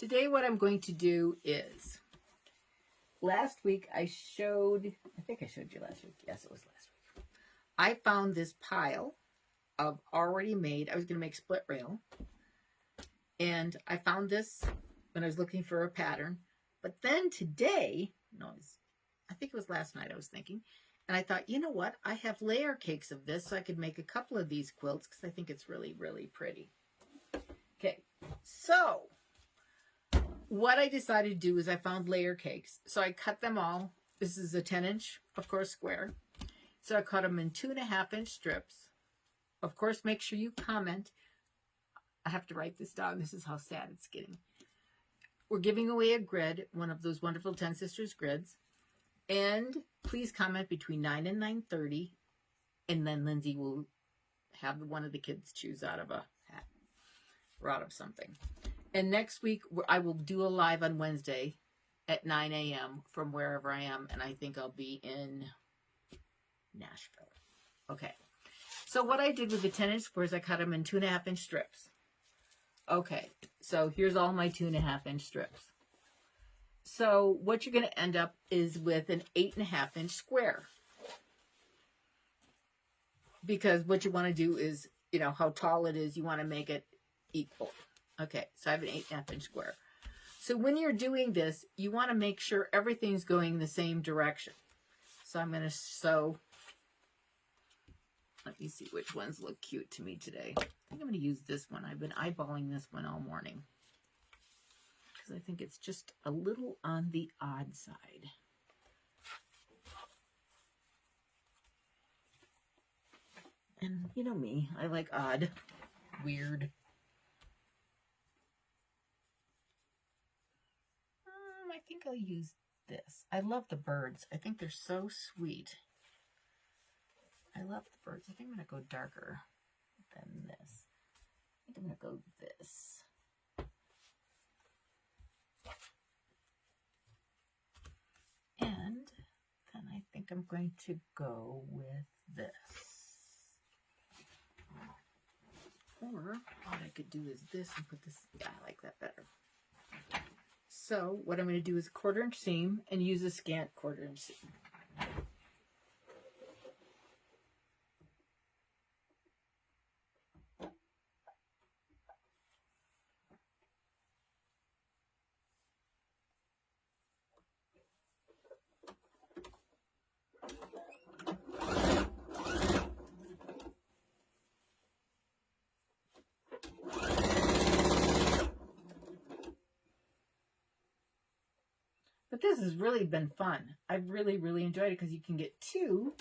Today what I'm going to do is, last week I think I showed you last week. Yes, it was last week. I found this pile of already made, I was going to make split rail. And I found this when I was looking for a pattern. But then today, I think it was last night I was thinking, and I thought, you know what? I have layer cakes of this, so I could make a couple of these quilts because I think it's really, really pretty. Okay, so what I decided to do is I found layer cakes. So I cut them all. This is a 10-inch, of course, square. So I cut them in 2.5-inch strips. Of course, make sure you comment. I have to write this down. This is how sad it's getting. We're giving away a grid, one of those wonderful 10 Sisters grids. And please comment between 9 and 9:30. And then Lindsay will have one of the kids choose out of a hat or out of something. And next week, I will do a live on Wednesday at 9 a.m. from wherever I am. And I think I'll be in Nashville. Okay. So what I did with the 10-inch squares, I cut them in 2.5-inch strips. Okay. So here's all my 2.5-inch strips. So what you're going to end up is with an 8.5-inch square. Because what you want to do is, how tall it is, you want to make it equal. Okay, so I have an 8.5-inch square. So when you're doing this, you want to make sure everything's going the same direction. So I'm going to sew. Let me see which ones look cute to me today. I think I'm going to use this one. I've been eyeballing this one all morning, because I think it's just a little on the odd side. And you know me, I like odd, weird. I think I'll use this. I love the birds. I think they're so sweet. I love the birds. I think I'm going to go darker than this. I think I'm going to go this. And then I think I'm going to go with this. Or what I could do is this and put this. Yeah, I like that better. So what I'm going to do is a 1/4-inch seam and use a scant 1/4-inch seam. But this has really been fun. I've really, really enjoyed it because you can get 2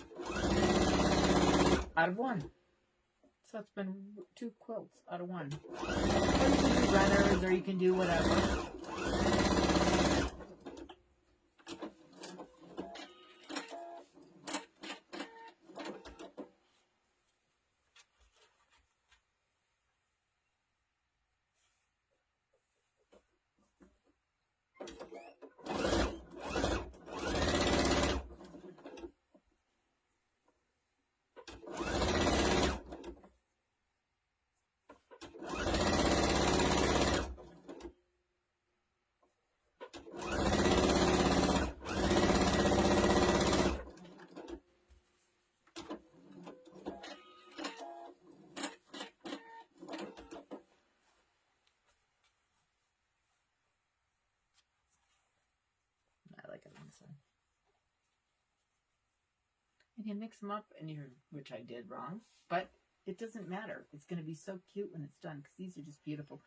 out of 1. So it's been 2 quilts out of 1. Or you can do runners, or you can do whatever. I like it on this side. And you mix them up, which I did wrong, but it doesn't matter. It's going to be so cute when it's done because these are just beautiful.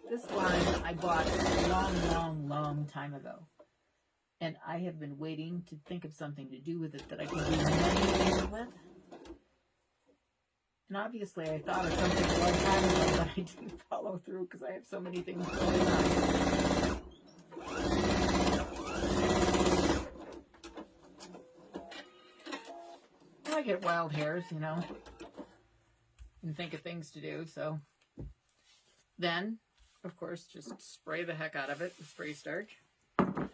This line I bought a long, long time ago. And I have been waiting to think of something to do with it that I can do many things with. And obviously I thought of something a long time ago, but I didn't follow through because I have so many things going on. I get wild hairs, and think of things to do. So then, of course, just spray the heck out of it with spray starch. And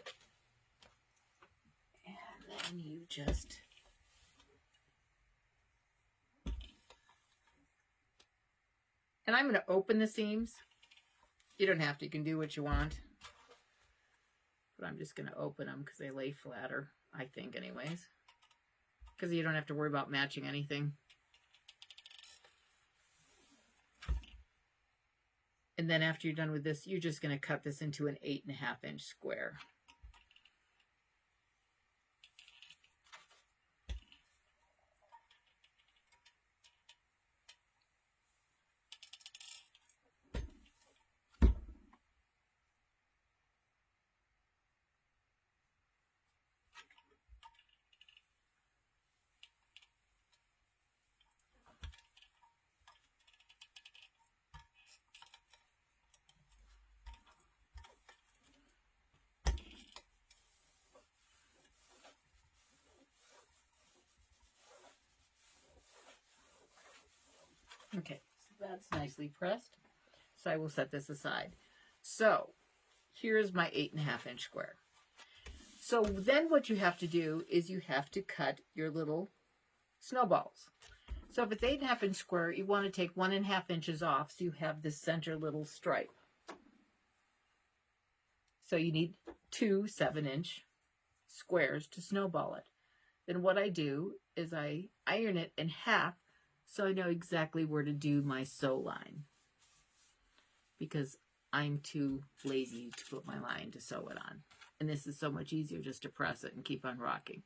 then you just and I'm going to open the seams. You don't have to. You can do what you want. But I'm just going to open them because they lay flatter, I think anyways. Because you don't have to worry about matching anything. And then after you're done with this, you're just going to cut this into an 8.5 inch square. Okay, so that's nicely pressed. So I will set this aside. So here's my 8.5 inch square. So then what you have to do is you have to cut your little snowballs. So if it's 8.5 inch square, you want to take 1.5 inches off so you have this center little stripe. So you need 2 7-inch squares to snowball it. Then what I do is I iron it in half so I know exactly where to do my sew line, because I'm too lazy to put my line to sew it on. And this is so much easier just to press it and keep on rocking.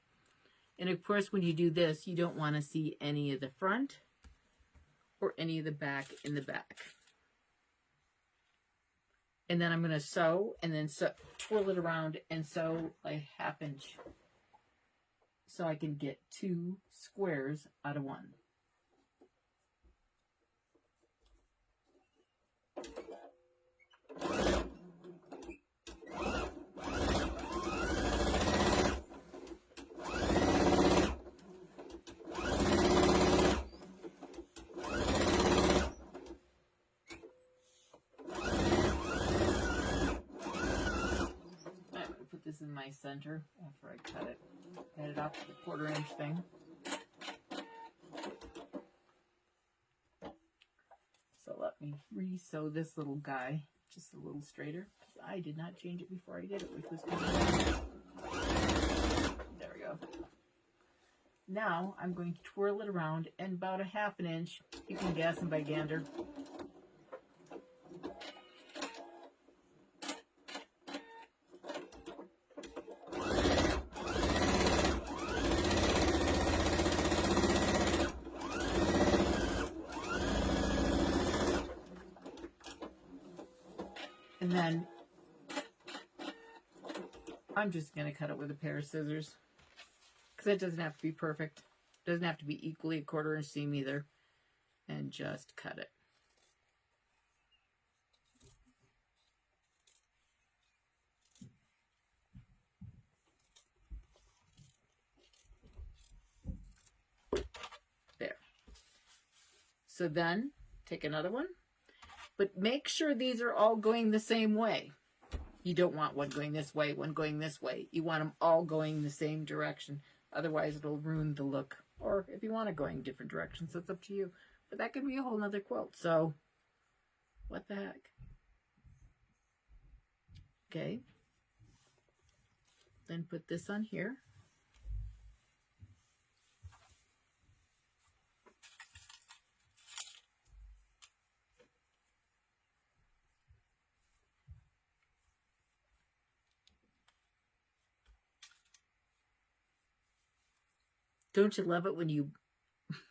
And of course, when you do this, you don't want to see any of the front or any of the back in the back. And then I'm going to sew and then twirl it around and sew a 1/2 inch so I can get 2 squares out of 1. This in my center after I cut it off with the 1/4 inch thing. So let me re-sew this little guy just a little straighter, because I did not change it before I did it, which was kind of... There we go. Now I'm going to twirl it around and about 1/2 inch. You can guess them by gander. And then I'm just going to cut it with a pair of scissors, because it doesn't have to be perfect. It doesn't have to be equally a 1/4 inch seam either. And just cut it. There. So then take another one. But make sure these are all going the same way. You don't want one going this way, one going this way. You want them all going the same direction. Otherwise, it'll ruin the look. Or if you want it going different directions, that's up to you. But that could be a whole nother quilt. So, what the heck? Okay. Then put this on here. Don't you love it when you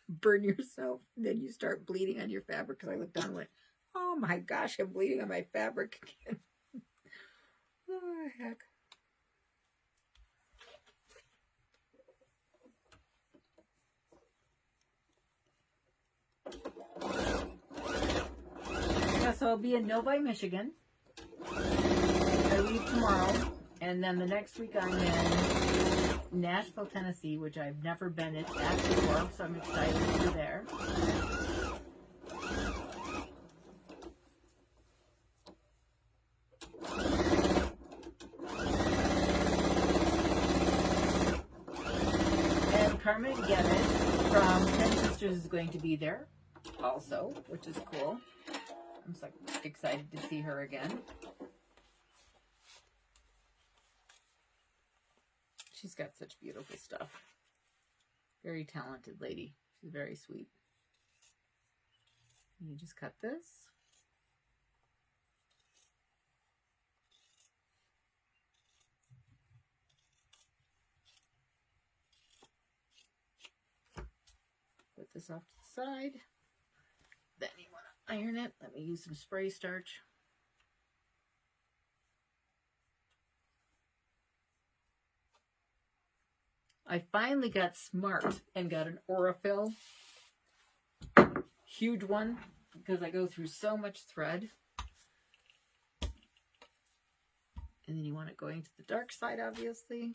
burn yourself and then you start bleeding on your fabric? Because I looked down and went, oh my gosh, I'm bleeding on my fabric again. Oh, heck. Yeah, so I'll be in Novi, Michigan. I leave tomorrow. And then the next week I'm in Nashville, Tennessee, which I've never been at before, so I'm excited to be there. And Carmen Geddes from Ten Sisters is going to be there also, which is cool. I'm so excited to see her again. She's got such beautiful stuff. Very talented lady. She's very sweet. And you just cut this. Put this off to the side. Then you want to iron it. Let me use some spray starch. I finally got smart and got an Aurifil. Huge one, because I go through so much thread. And then you want it going to the dark side, obviously.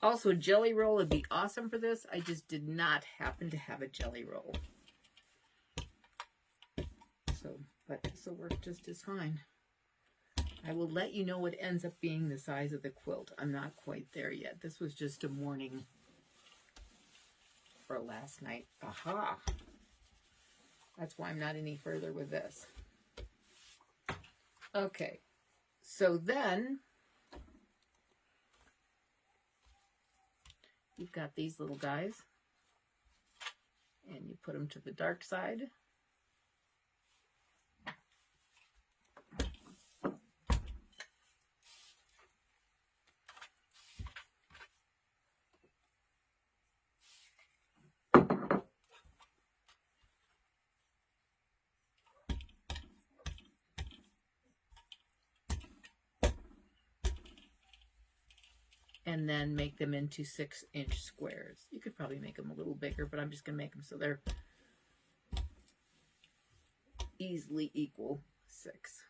Also, a jelly roll would be awesome for this. I just did not happen to have a jelly roll. But this will work just as fine. I will let you know what ends up being the size of the quilt. I'm not quite there yet. This was just a morning for last night. Aha! That's why I'm not any further with this. Okay, so then you've got these little guys, and you put them to the dark side. And then make them into 6-inch squares. You could probably make them a little bigger, but I'm just going to make them so they're easily equal 6.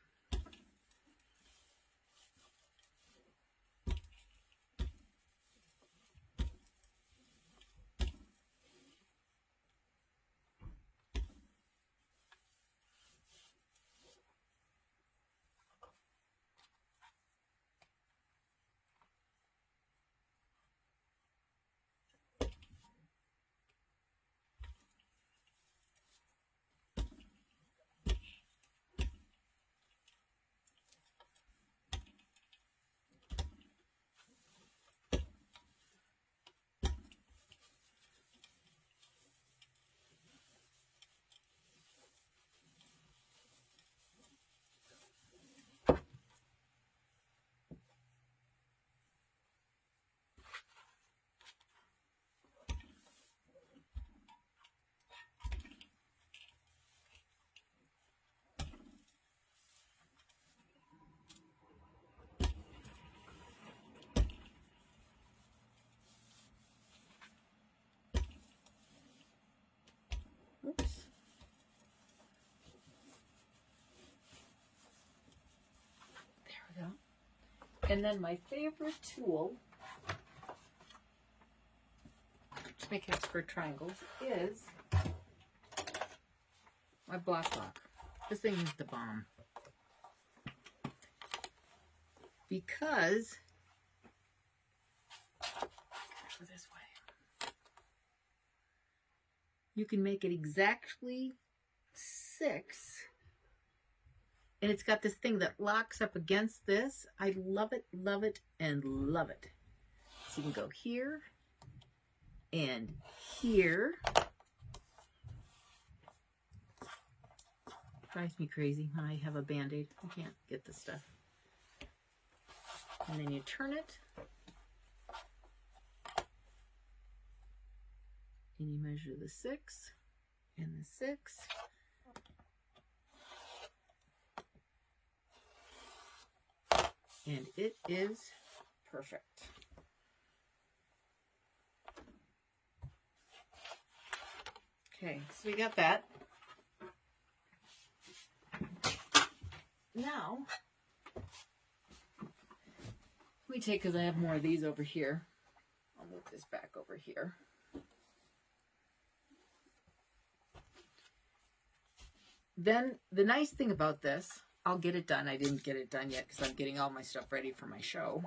Oops. There we go. And then my favorite tool to make expert triangles is my block lock. This thing is the bomb. Because this way, you can make it exactly 6, and it's got this thing that locks up against this. I love it, and love it. So you can go here and here. Drives me crazy when I have a Band-Aid. I can't get this stuff. And then you turn it, and you measure the 6 and the 6. And it is perfect. Okay, so we got that. Now, we take, because I have more of these over here. I'll move this back over here. Then the nice thing about this, I'll get it done. I didn't get it done yet because I'm getting all my stuff ready for my show.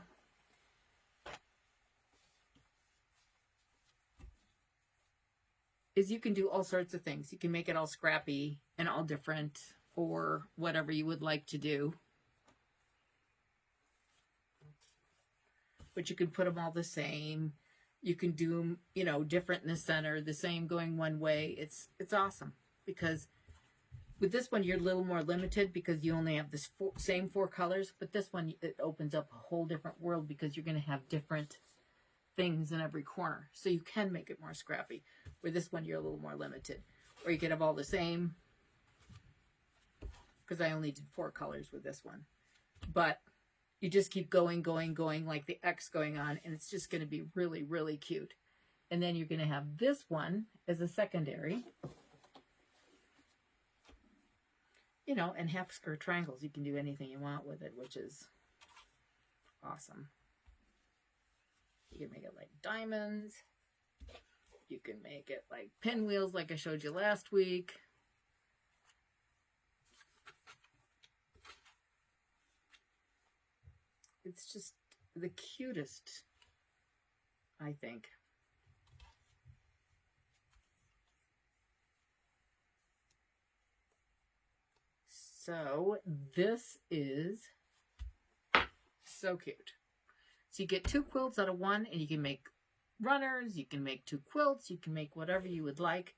Is you can do all sorts of things. You can make it all scrappy and all different or whatever you would like to do. But you can put them all the same. You can do them, you know, different in the center, the same going one way. It's awesome because with this one, you're a little more limited because you only have this same 4 colors. But this one, it opens up a whole different world because you're going to have different things in every corner. So you can make it more scrappy. Where this one, you're a little more limited. Or you could have all the same. Because I only did 4 colors with this one. But you just keep going like the X going on. And it's just going to be really, really cute. And then you're going to have this one as a secondary. You know, and half skirt triangles. You can do anything you want with it, which is awesome. You can make it like diamonds. You can make it like pinwheels like I showed you last week. It's just the cutest, I think. So this is so cute. So you get 2 quilts out of 1, and you can make runners, you can make 2 quilts, you can make whatever you would like.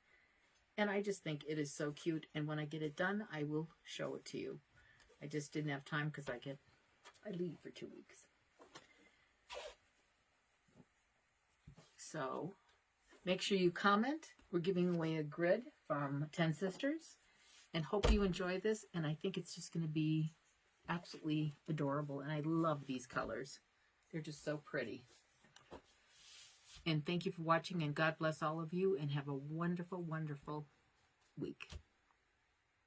And I just think it is so cute. And when I get it done, I will show it to you. I just didn't have time because I leave for 2 weeks. So make sure you comment. We're giving away a grid from 10 Sisters. And hope you enjoy this. And I think it's just going to be absolutely adorable. And I love these colors. They're just so pretty. And thank you for watching. And God bless all of you. And have a wonderful, wonderful week.